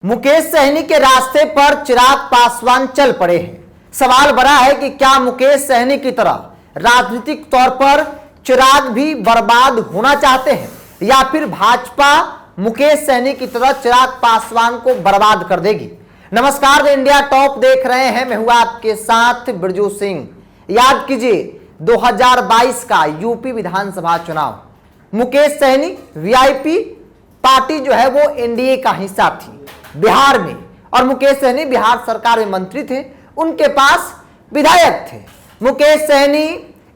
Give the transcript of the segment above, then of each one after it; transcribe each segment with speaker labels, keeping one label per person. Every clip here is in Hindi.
Speaker 1: मुकेश सहनी के रास्ते पर चिराग पासवान चल पड़े हैं। सवाल बड़ा है कि क्या मुकेश सहनी की तरह राजनीतिक तौर पर चिराग भी बर्बाद होना चाहते हैं या फिर भाजपा मुकेश सहनी की तरह चिराग पासवान को बर्बाद कर देगी। नमस्कार, इंडिया टॉप देख रहे हैं, मैं हूं आपके साथ बिरजू सिंह। याद कीजिए 2022 का यूपी विधानसभा चुनाव, मुकेश सहनी वीआईपी पार्टी जो है वो एनडीए का हिस्सा थी बिहार में, और मुकेश सहनी बिहार सरकार में मंत्री थे, उनके पास विधायक थे। मुकेश सहनी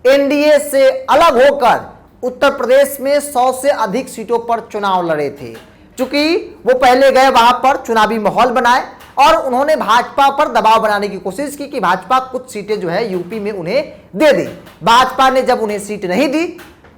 Speaker 1: एनडीए से अलग होकर उत्तर प्रदेश में 100 से अधिक सीटों पर चुनाव लड़े थे। चूंकि वो पहले गए वहां पर चुनावी माहौल बनाए और उन्होंने भाजपा पर दबाव बनाने की कोशिश की कि भाजपा कुछ सीटें जो है यूपी में उन्हें दे दे। भाजपा ने जब उन्हें सीट नहीं दी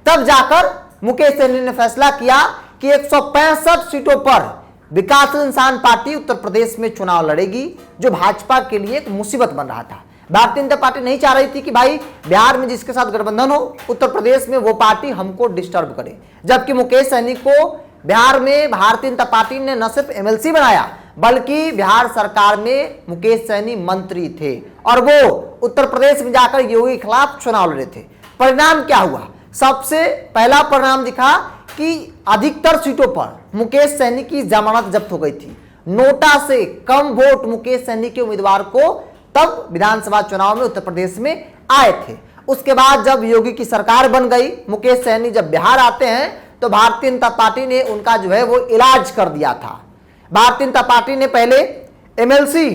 Speaker 1: तब जाकर मुकेश सहनी ने फैसला किया कि 165 सीटों पर विकासशील इंसान पार्टी उत्तर प्रदेश में चुनाव लड़ेगी, जो भाजपा के लिए एक मुसीबत बन रहा था। भारतीय जनता पार्टी नहीं चाह रही थी कि भाई बिहार में जिसके साथ गठबंधन हो उत्तर प्रदेश में वो पार्टी हमको डिस्टर्ब करे, जबकि मुकेश सहनी को बिहार में भारतीय जनता पार्टी ने न सिर्फ एमएलसी बनाया बल्कि बिहार सरकार में मुकेश सहनी मंत्री थे और वो उत्तर प्रदेश में जाकर योगी के खिलाफ चुनाव लड़े थे। परिणाम क्या हुआ? सबसे पहला परिणाम दिखा कि अधिकतर सीटों पर मुकेश सहनी की जमानत जब्त हो गई थी। नोटा से कम वोट मुकेश सहनी के उम्मीदवार को तब विधानसभा चुनाव में उत्तर प्रदेश में आए थे। उसके बाद जब योगी की सरकार बन गई, मुकेश सहनी जब बिहार आते हैं तो भारतीय जनता पार्टी ने उनका जो है वो इलाज कर दिया था। भारतीय जनता पार्टी ने पहले एमएलसी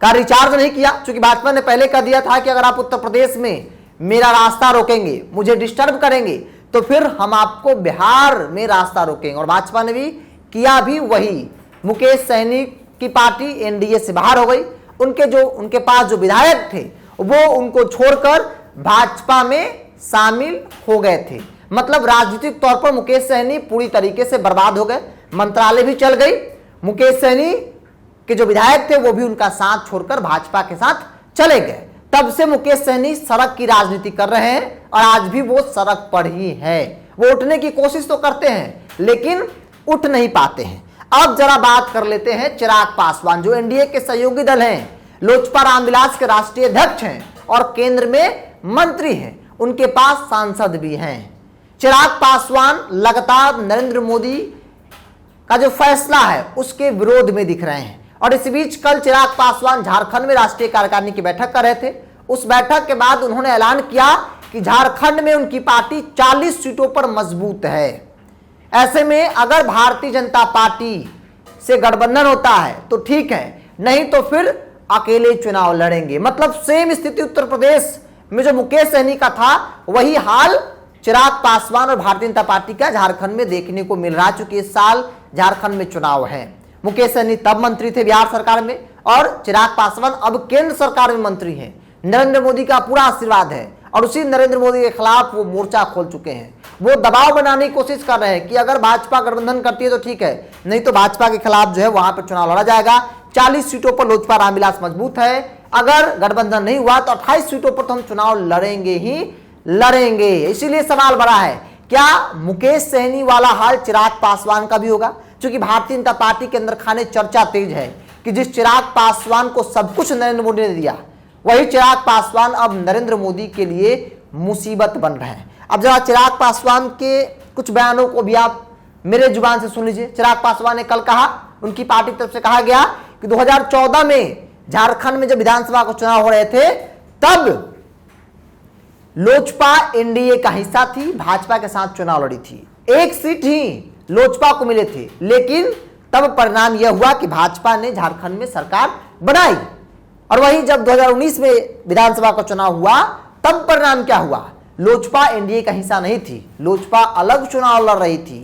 Speaker 1: का रिचार्ज नहीं किया, क्योंकि भाजपा ने पहले कह दिया था कि अगर आप उत्तर प्रदेश में मेरा रास्ता रोकेंगे, मुझे डिस्टर्ब करेंगे, तो फिर हम आपको बिहार में रास्ता रोकेंगे। और भाजपा ने भी किया भी वही। मुकेश सहनी की पार्टी एनडीए से बाहर हो गई। उनके पास जो विधायक थे वो उनको छोड़कर भाजपा में शामिल हो गए थे। मतलब राजनीतिक तौर पर मुकेश सहनी पूरी तरीके से बर्बाद हो गए। मंत्रालय भी चल गई। मुकेश सहनी के जो विधायक थे वो भी उनका साथ छोड़कर भाजपा के साथ चले गए। तब से मुकेश सहनी सड़क की राजनीति कर रहे हैं और आज भी वो सड़क पर ही है। वो उठने की कोशिश तो करते हैं लेकिन उठ नहीं पाते हैं। अब जरा बात कर लेते हैं चिराग पासवान, जो एनडीए के सहयोगी दल हैं, लोजपा रामविलास के राष्ट्रीय अध्यक्ष हैं और केंद्र में मंत्री हैं, उनके पास सांसद भी हैं। चिराग पासवान लगातार नरेंद्र मोदी का जो फैसला है उसके विरोध में दिख रहे हैं। और इस बीच कल चिराग पासवान झारखंड में राष्ट्रीय कार्यकारिणी की बैठक कर रहे थे। उस बैठक के बाद उन्होंने ऐलान किया कि झारखंड में उनकी पार्टी 40 सीटों पर मजबूत है। ऐसे में अगर भारतीय जनता पार्टी से गठबंधन होता है तो ठीक है, नहीं तो फिर अकेले चुनाव लड़ेंगे। मतलब सेम स्थिति उत्तर प्रदेश में जो मुकेश सहनी का था वही हाल चिराग पासवान और भारतीय जनता पार्टी का झारखंड में देखने को मिल रहा, चूंकि इस साल झारखंड में चुनाव है। मुकेश सहनी तब मंत्री थे बिहार सरकार में और चिराग पासवान अब केंद्र सरकार में मंत्री हैं। नरेंद्र मोदी का पूरा आशीर्वाद है और उसी नरेंद्र मोदी के खिलाफ वो मोर्चा खोल चुके हैं। वो दबाव बनाने की कोशिश कर रहे हैं कि अगर भाजपा गठबंधन करती है तो ठीक है, नहीं तो भाजपा के खिलाफ जो है वहां पर चुनाव लड़ा जाएगा। 40 सीटों पर लोजपा रामविलास मजबूत है। अगर गठबंधन नहीं हुआ तो 28 सीटों पर तो हम चुनाव लड़ेंगे ही लड़ेंगे। इसीलिए सवाल बड़ा है, क्या मुकेश सहनी वाला हाल चिराग पासवान का भी होगा? क्योंकि भारतीय जनता पार्टी के अंदर खाने चर्चा तेज है कि जिस चिराग पासवान को सब कुछ नरेंद्र मोदी ने दिया, वही चिराग पासवान अब नरेंद्र मोदी के लिए मुसीबत बन रहे हैं। अब जरा चिराग पासवान के कुछ बयानों को भी आप मेरे जुबान से सुन लीजिए। चिराग पासवान ने कल कहा, उनकी पार्टी की तरफ से कहा गया कि 2014 में झारखंड में जब विधानसभा को चुनाव हो रहे थे तब लोजपा एनडीए का हिस्सा थी, भाजपा के साथ चुनाव लड़ी थी। एक सीट ही लोजपा को मिले थे, लेकिन तब परिणाम यह हुआ कि भाजपा ने झारखंड में सरकार बनाई। और वही जब 2019 में विधानसभा का चुनाव हुआ तब परिणाम क्या हुआ? लोजपा एनडीए का हिस्सा नहीं थी, लोजपा अलग चुनाव लड़ रही थी,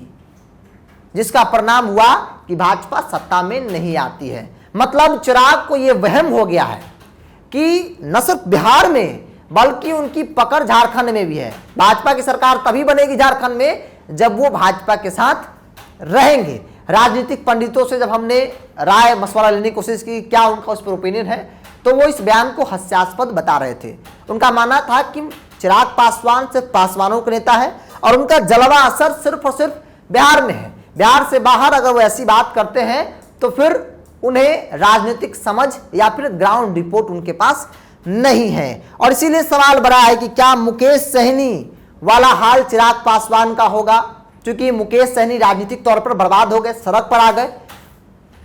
Speaker 1: जिसका परिणाम हुआ कि भाजपा सत्ता में नहीं आती है। मतलब चिराग को यह वहम हो गया है कि न सिर्फ बिहार में बल्कि उनकी पकड़ झारखंड में भी है। भाजपा की सरकार तभी बनेगी झारखंड में जब वो भाजपा के साथ रहेंगे। राजनीतिक पंडितों से जब हमने राय मशवरा लेने की कोशिश की क्या उनका उस पर ओपिनियन है, तो वो इस बयान को हास्यास्पद बता रहे थे। उनका मानना था कि चिराग पासवान सिर्फ पासवानों के नेता है और उनका जलवा असर सिर्फ और सिर्फ बिहार में है। बिहार से बाहर अगर वो ऐसी बात करते हैं तो फिर उन्हें राजनीतिक समझ या फिर ग्राउंड रिपोर्ट उनके पास नहीं है। और इसीलिए सवाल बड़ा है कि क्या मुकेश सहनी वाला हाल चिराग पासवान का होगा, क्योंकि मुकेश सहनी राजनीतिक तौर पर बर्बाद हो गए, सड़क पर आ गए।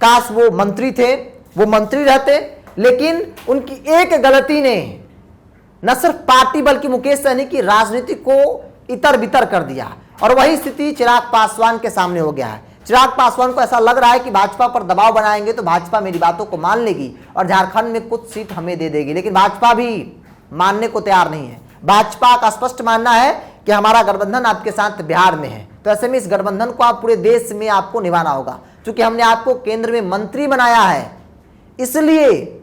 Speaker 1: काश वो मंत्री थे, वो मंत्री रहते, लेकिन उनकी एक गलती ने न सिर्फ पार्टी बल्कि मुकेश सहनी की राजनीति को इतर बितर कर दिया। और वही स्थिति चिराग पासवान के सामने हो गया है। चिराग पासवान को ऐसा लग रहा है कि भाजपा पर दबाव बनाएंगे तो भाजपा मेरी बातों को मान लेगी और झारखंड में कुछ सीट हमें दे देगी, लेकिन भाजपा भी मानने को तैयार नहीं है। भाजपा का स्पष्ट मानना है कि हमारा गठबंधन आपके साथ बिहार में है, तो ऐसे में इस गठबंधन को आप पूरे देश में आपको निभाना होगा, क्योंकि हमने आपको केंद्र में मंत्री बनाया है। इसलिए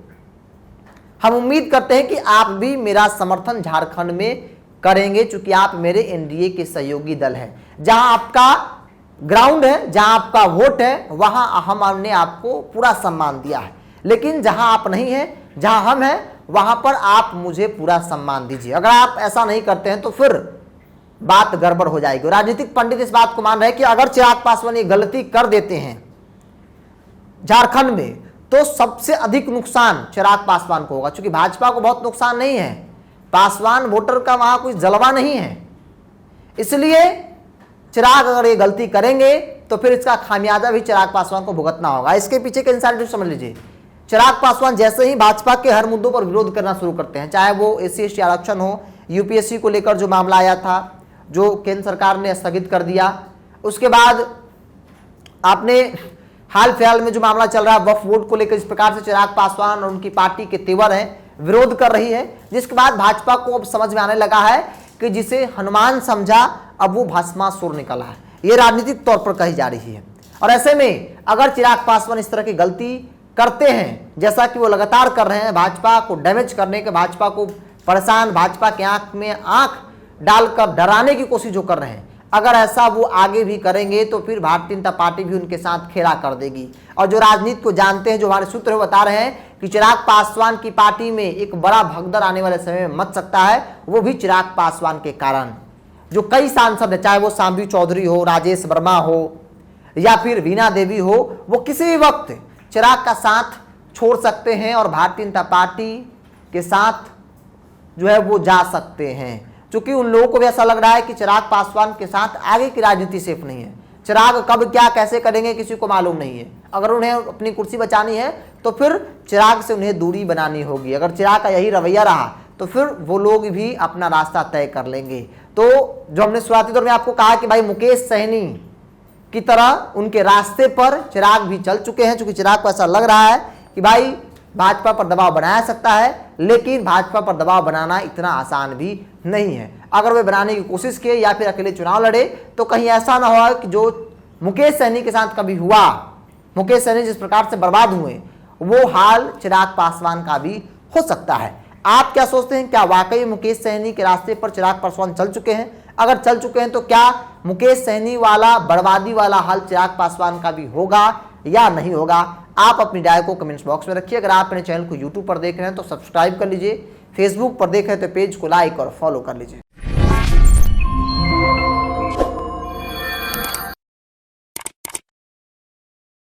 Speaker 1: हम उम्मीद करते हैं कि आप भी मेरा समर्थन झारखंड में करेंगे, क्योंकि आप मेरे एनडीए के सहयोगी दल हैं। जहां आपका ग्राउंड है, जहां आपका वोट है, वहां हमने आपको पूरा सम्मान दिया है, लेकिन जहां आप नहीं हैं, जहां हम हैं, वहां पर आप मुझे पूरा सम्मान दीजिए। अगर आप ऐसा नहीं करते हैं तो फिर बात गड़बड़ हो जाएगी। राजनीतिक पंडित इस बात को मान रहे हैं कि अगर चिराग पासवान ये गलती कर देते हैं झारखंड में, तो सबसे अधिक नुकसान चिराग पासवान को होगा, क्योंकि भाजपा को बहुत नुकसान नहीं है, पासवान वोटर का वहां कोई जलवा नहीं है। इसलिए चिराग अगर ये गलती करेंगे तो फिर इसका खामियाजा भी चिराग पासवान को भुगतना होगा। इसके पीछे के इंसाइड समझ लीजिए। चिराग पासवान जैसे ही भाजपा के हर मुद्दों पर विरोध करना शुरू करते हैं, चाहे वो SC/ST आरक्षण हो, यूपीएससी को लेकर जो मामला आया था जो केंद्र सरकार ने स्थगित कर दिया, उसके बाद आपने हाल फिलहाल में जो मामला चल रहा है वक्फ बोर्ड को लेकर, इस प्रकार से चिराग पासवान और उनकी पार्टी के तेवर हैं, विरोध कर रही है, जिसके बाद भाजपा को अब समझ में आने लगा है कि जिसे हनुमान समझा अब वो भस्मासुर निकला है। ये राजनीतिक तौर पर कही जा रही है। और ऐसे में अगर चिराग पासवान इस तरह की गलती करते हैं, जैसा कि वो लगातार कर रहे हैं, भाजपा को डैमेज करने के, भाजपा को परेशान, भाजपा के आंख में आंख डालकर डराने की कोशिश जो कर रहे हैं, अगर ऐसा वो आगे भी करेंगे तो फिर भारतीय जनता पार्टी भी उनके साथ खेला कर देगी। और जो राजनीति को जानते हैं, जो हमारे सूत्र बता रहे हैं कि चिराग पासवान की पार्टी में एक बड़ा भगदड़ आने वाले समय में मच सकता है, वो भी चिराग पासवान के कारण। जो कई सांसद है, चाहे वो शांभवी चौधरी हो, राजेश वर्मा हो या फिर वीणा देवी हो, वो किसी भी वक्त चिराग का साथ छोड़ सकते हैं और भारतीय जनता पार्टी के साथ जो है वो जा सकते हैं, क्योंकि उन लोगों को भी ऐसा लग रहा है कि चिराग पासवान के साथ आगे की राजनीति सेफ नहीं है। चिराग कब क्या कैसे करेंगे किसी को मालूम नहीं है। अगर उन्हें अपनी कुर्सी बचानी है तो फिर चिराग से उन्हें दूरी बनानी होगी। अगर चिराग का यही रवैया रहा तो फिर वो लोग भी अपना रास्ता तय कर लेंगे। तो जो हमने शुरुआती दौर में आपको कहा कि भाई मुकेश सहनी की तरह उनके रास्ते पर चिराग भी चल चुके हैं, क्योंकि चिराग को ऐसा लग रहा है कि भाई भाजपा पर दबाव बनाया सकता है, लेकिन भाजपा पर दबाव बनाना इतना आसान भी नहीं है। अगर वे बनाने की कोशिश किए या फिर अकेले चुनाव लड़े तो कहीं ऐसा ना हो कि जो मुकेश सहनी के साथ कभी हुआ, मुकेश सहनी जिस प्रकार से बर्बाद हुए, वो हाल चिराग पासवान का भी हो सकता है। आप क्या सोचते हैं, क्या वाकई मुकेश सहनी के रास्ते पर चिराग पासवान चल चुके हैं? अगर चल चुके हैं तो क्या मुकेश सहनी वाला बर्बादी वाला हाल चिराग पासवान का भी होगा या नहीं होगा? आप अपनी राय को कमेंट्स बॉक्स में रखिए। अगर आप अपने चैनल को यूट्यूब पर देख रहे हैं तो सब्सक्राइब कर लीजिए, फेसबुक पर देख रहे हैं तो पेज को लाइक और फॉलो कर लीजिए।